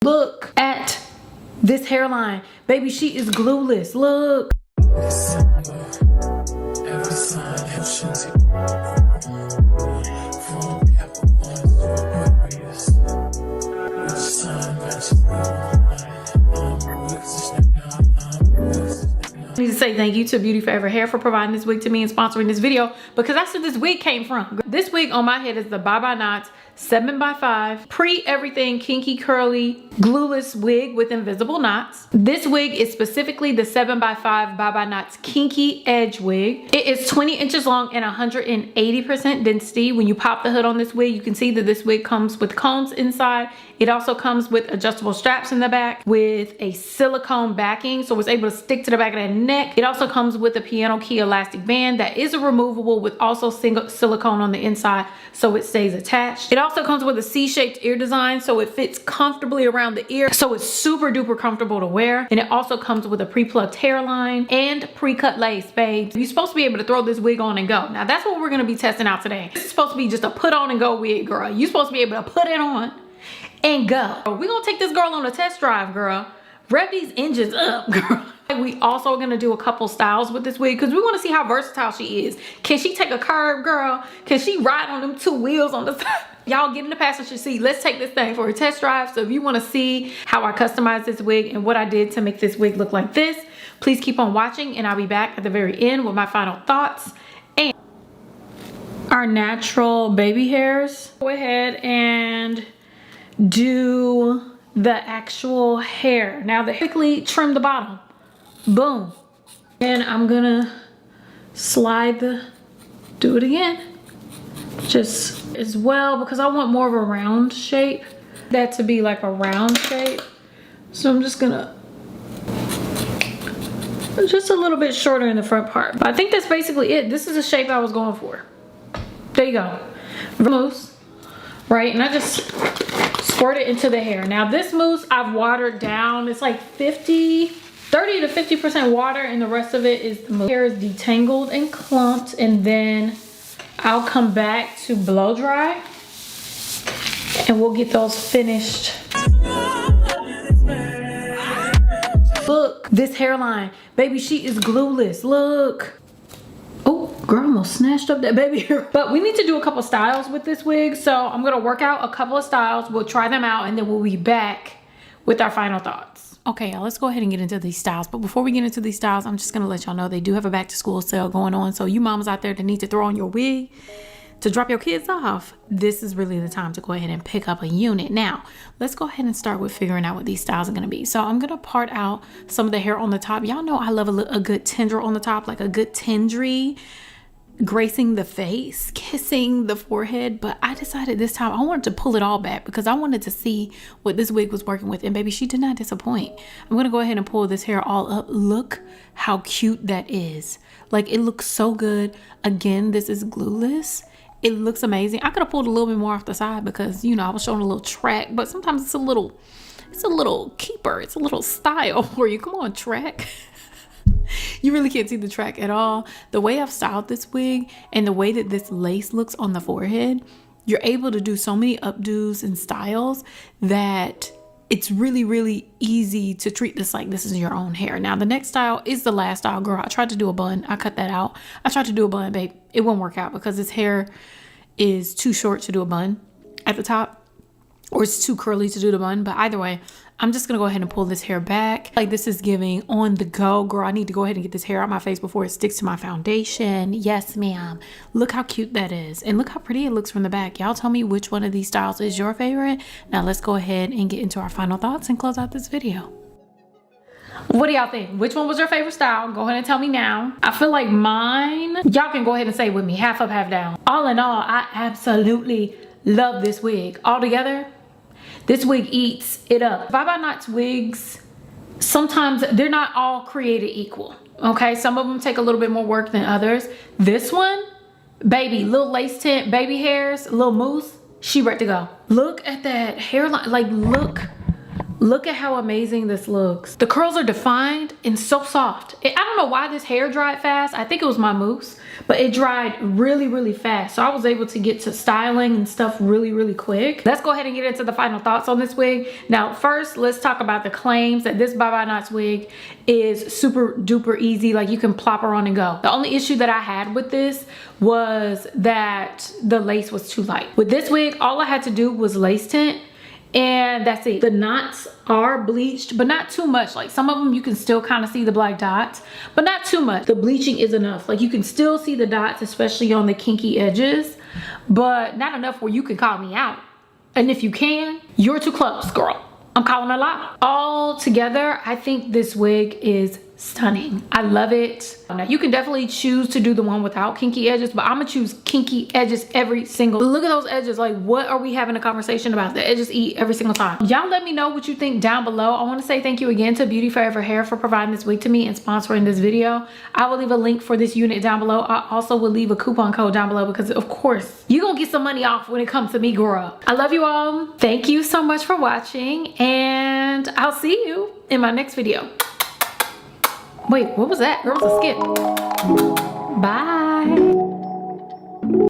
Look at this hairline. Baby, she is glueless. Look. I need to say thank you to Beauty Forever Hair for providing this wig to me and sponsoring this video, because that's where this wig came from. This wig on my head is the Bye Bye Knots 7x5 pre-everything Kinky Curly glueless wig with invisible knots. This wig is specifically the 7x5 Bye Bye Knots Kinky Edge wig. It is 20 inches long and 180% density. When you pop the hood on this wig, you can see that this wig comes with combs inside. It also comes with adjustable straps in the back with a silicone backing, so it's able to stick to the back of the neck. It also comes with a piano key elastic band that is removable with also single silicone on the inside, so it stays attached. It also comes with a C-shaped ear design, so it fits comfortably around the ear, so it's super duper comfortable to wear. And it also comes with a pre-plucked hairline and pre-cut lace, babes. You're supposed to be able to throw this wig on and go. Now that's what we're gonna be testing out today. This is supposed to be just a put on and go wig, girl. You're supposed to be able to put it on and go. We're gonna take this girl on a test drive, girl. Rev these engines up, girl. We also are gonna do a couple styles with this wig because we want to see how versatile she is. Can she take a curve, girl? Can she ride on them two wheels on the side? Y'all get in the passenger seat. Let's take this thing for a test drive. So if you want to see how I customized this wig and what I did to make this wig look like this, please keep on watching and I'll be back at the very end with my final thoughts and our natural baby hairs. Go ahead and do the actual hair. Now they quickly trim the bottom. Boom. And I'm gonna slide do it again. Just as well, because I want more of a round shape. That to be like a round shape. So I'm just gonna, just a little bit shorter in the front part. But I think that's basically it. This is the shape I was going for. There you go. Mousse, right? And I just squirt it into the hair. Now this mousse I've watered down. It's like 30 to 50% water, and the rest of it is the mousse. Hair is detangled and clumped, and then I'll come back to blow dry and we'll get those finished. Look, this hairline, baby, she is glueless. Look. Oh, girl, almost snatched up that baby hair. But we need to do a couple styles with this wig, so I'm gonna work out a couple of styles. We'll try them out and then we'll be back with our final thoughts. Okay, y'all, let's go ahead and get into these styles. But before we get into these styles, I'm just gonna let y'all know they do have a back to school sale going on. So you mamas out there that need to throw on your wig to drop your kids off, this is really the time to go ahead and pick up a unit. Now, let's go ahead and start with figuring out what these styles are gonna be. So I'm gonna part out some of the hair on the top. Y'all know I love a good tendril on the top, like a good tendry, gracing the face, kissing the forehead. But I decided this time I wanted to pull it all back because I wanted to see what this wig was working with, and baby, she did not disappoint. I'm gonna go ahead and pull this hair all up. Look how cute that is. Like, it looks so good. Again, this is glueless. It looks amazing. I could have pulled a little bit more off the side because, you know, I was showing a little track, but sometimes it's a little keeper. It's a little style for you. Come on, track. You really can't see the track at all. The way I've styled this wig and the way that this lace looks on the forehead, you're able to do so many updos and styles that it's really, really easy to treat this like this is your own hair. Now, the next style is the last style, girl. I tried to do a bun. I cut that out. I tried to do a bun, babe. It won't work out because this hair is too short to do a bun at the top, or it's too curly to do the bun. But either way, I'm just gonna go ahead and pull this hair back. Like, this is giving on the go, girl. I need to go ahead and get this hair out my face before it sticks to my foundation. Yes, ma'am. Look how cute that is. And look how pretty it looks from the back. Y'all tell me which one of these styles is your favorite. Now let's go ahead and get into our final thoughts and close out this video. What do y'all think? Which one was your favorite style? Go ahead and tell me now. I feel like mine, y'all can go ahead and say with me, half up, half down. All in all, I absolutely love this wig. All together, this wig eats it up. Bye Bye Knots wigs, sometimes they're not all created equal, okay? Some of them take a little bit more work than others. This one, baby, little lace tint, baby hairs, little mousse, she ready to go. Look at that hairline, like look Look at how amazing this looks. The curls are defined and so soft. I don't know why this hair dried fast. I think it was my mousse, but it dried really, really fast. So I was able to get to styling and stuff really, really quick. Let's go ahead and get into the final thoughts on this wig. Now, first, let's talk about the claims that this Bye Bye Knots wig is super duper easy. Like, you can plop her on and go. The only issue that I had with this was that the lace was too light. With this wig, all I had to do was lace tint, and that's it. The knots are bleached, but not too much. Like, some of them you can still kind of see the black dots, but not too much. The bleaching is enough. Like, you can still see the dots, especially on the kinky edges, but not enough where you can call me out. And if you can, you're too close, girl. I'm calling her out. All together, I think this wig is stunning. I love it. Now, you can definitely choose to do the one without kinky edges, but I'm gonna choose kinky edges every single. Look at those edges. Like, what are we having a conversation about? The edges eat every single time. Y'all let me know what you think down below. I want to say thank you again to Beauty Forever Hair for providing this wig to me and sponsoring this video. I will leave a link for this unit down below. I also will leave a coupon code down below because, of course, you're gonna get some money off when it comes to me, girl. I love you all. Thank you so much for watching, and I'll see you in my next video. Wait, what was that? There was a skip. Bye.